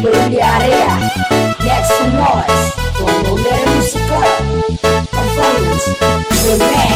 Belum di area Next Noise Pembunuh Musical Performance Remix.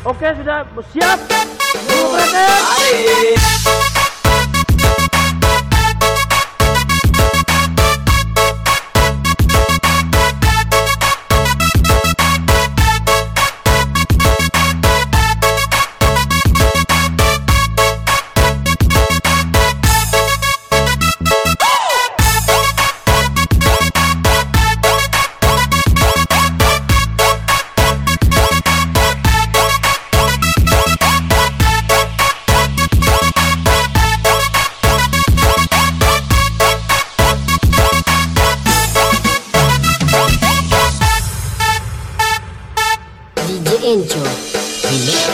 Oke, sudah siap? Mari. DJ Enjo Remix.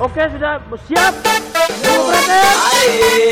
Oke, sudah siap? Mari.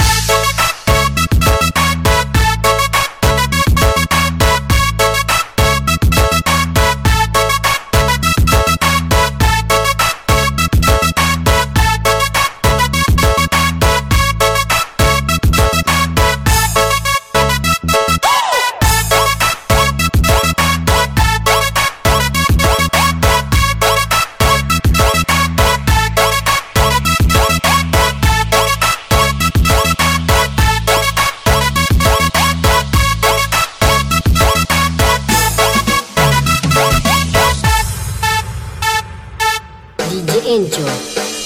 DJ Enjo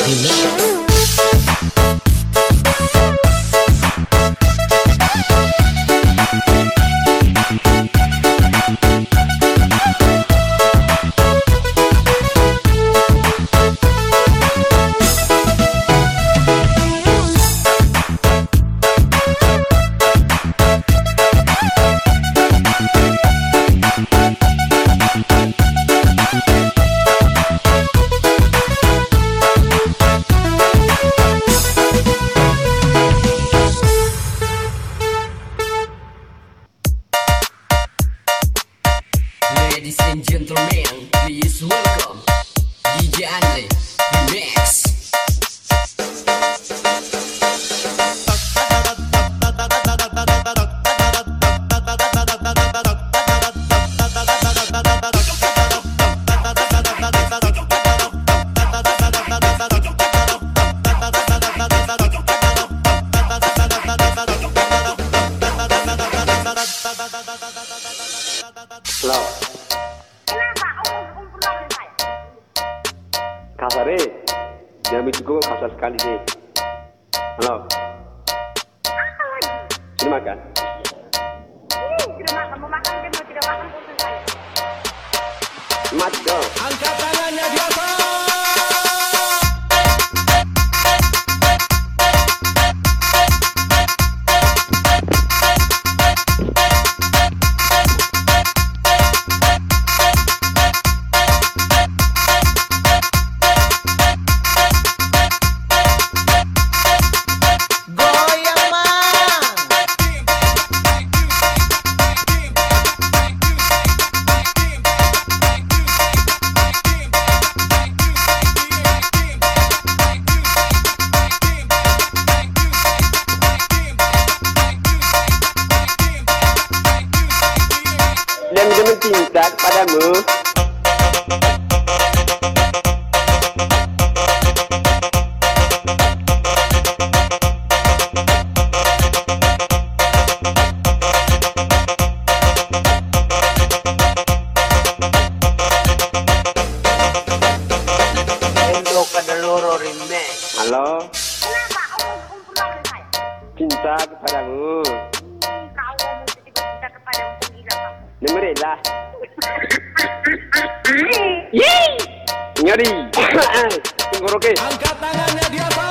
Remix. Ladies and gentlemen, please welcome DJ Andre Remix. Halo. Kenapa om pernah saya? Kasar jangan cukup kasar sekali sih. Halo. Apa lagi? Sini makan. Tidak makan, mau makan kan mau tidak makan urusan saya. Mati dong. Angkat tangannya di atas. Dan dengan cinta kepadamu. Endo Kadeloro Remix. Halo. Kenapa om pernah saya? Cinta kepadamu. Kau ngomong tiba-tiba kepada om gila kamu. Dengerin. Yeay! Nyari. Tenggoroke. Angkat tangannya di atas.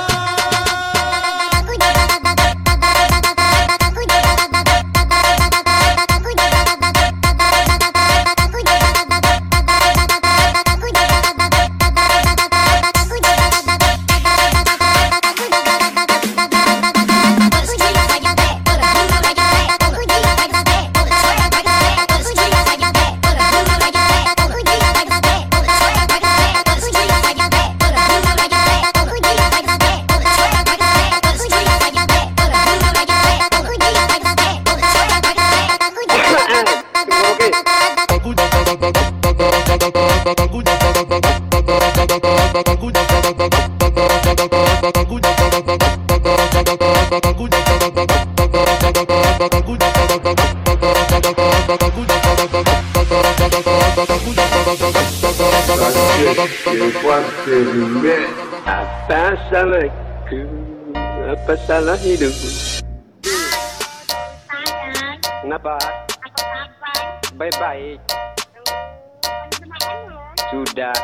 Apa salahku? Apa salah hidup? Sayang, Kenapa? apa kabar? Baik-baik. Kamu udah makan belum? Sudah.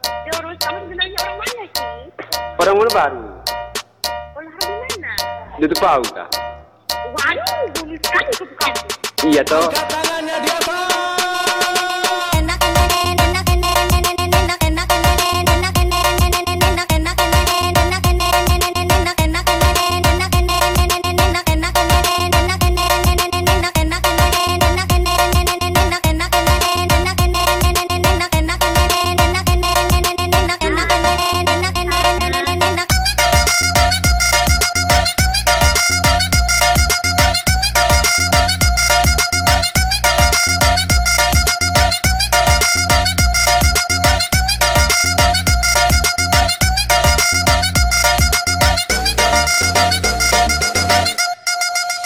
Terus kamu sebenarnya orang mana sih? Orang mana baru? Orang di mana? Dia tuh tahu kah? Waduh, dulu sekali kesukaan. Iya toh. Angkat tangannya di atas.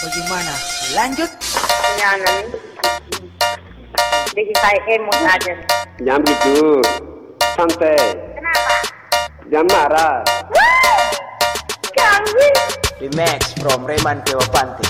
Bagaimana? Lanjut. Jangan. Jadi saya emot aja. Jangan begitu. Santai. Kenapa? Jangan marah. Kami. Remix from Reman Dewapanti.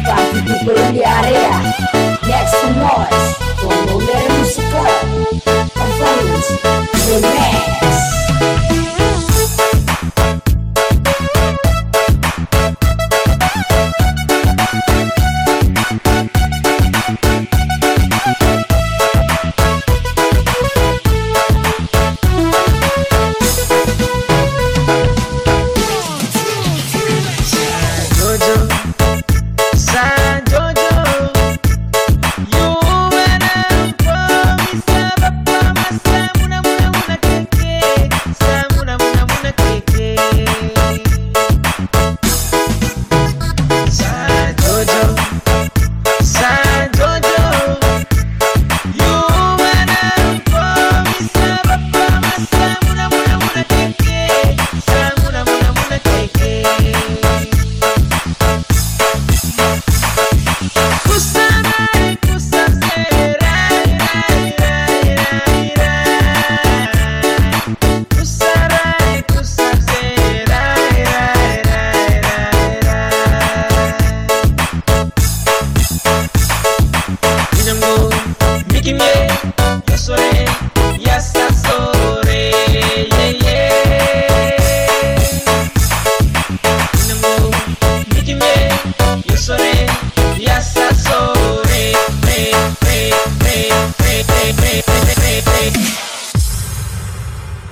Pasti people di area. Next noise. Volume musical. Performance. Remix.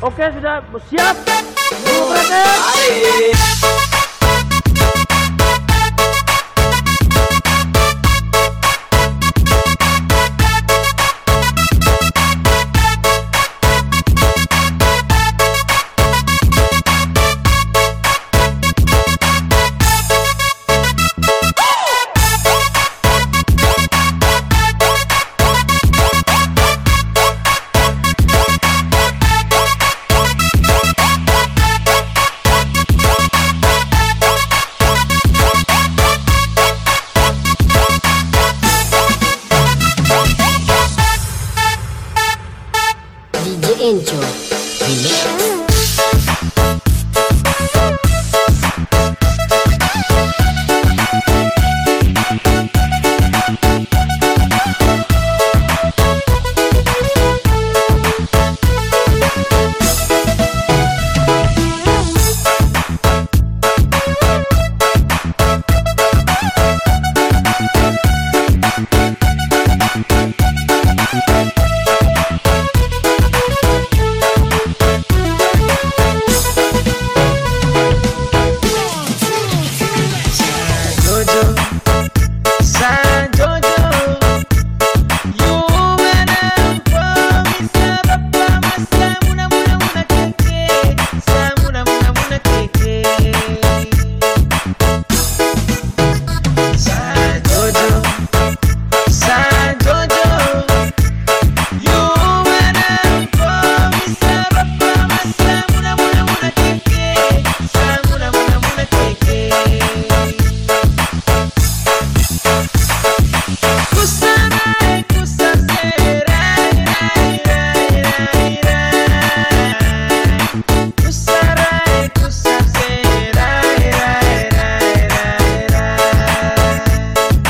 Oke, sudah siap. Operasi. DJ Enjo Remix.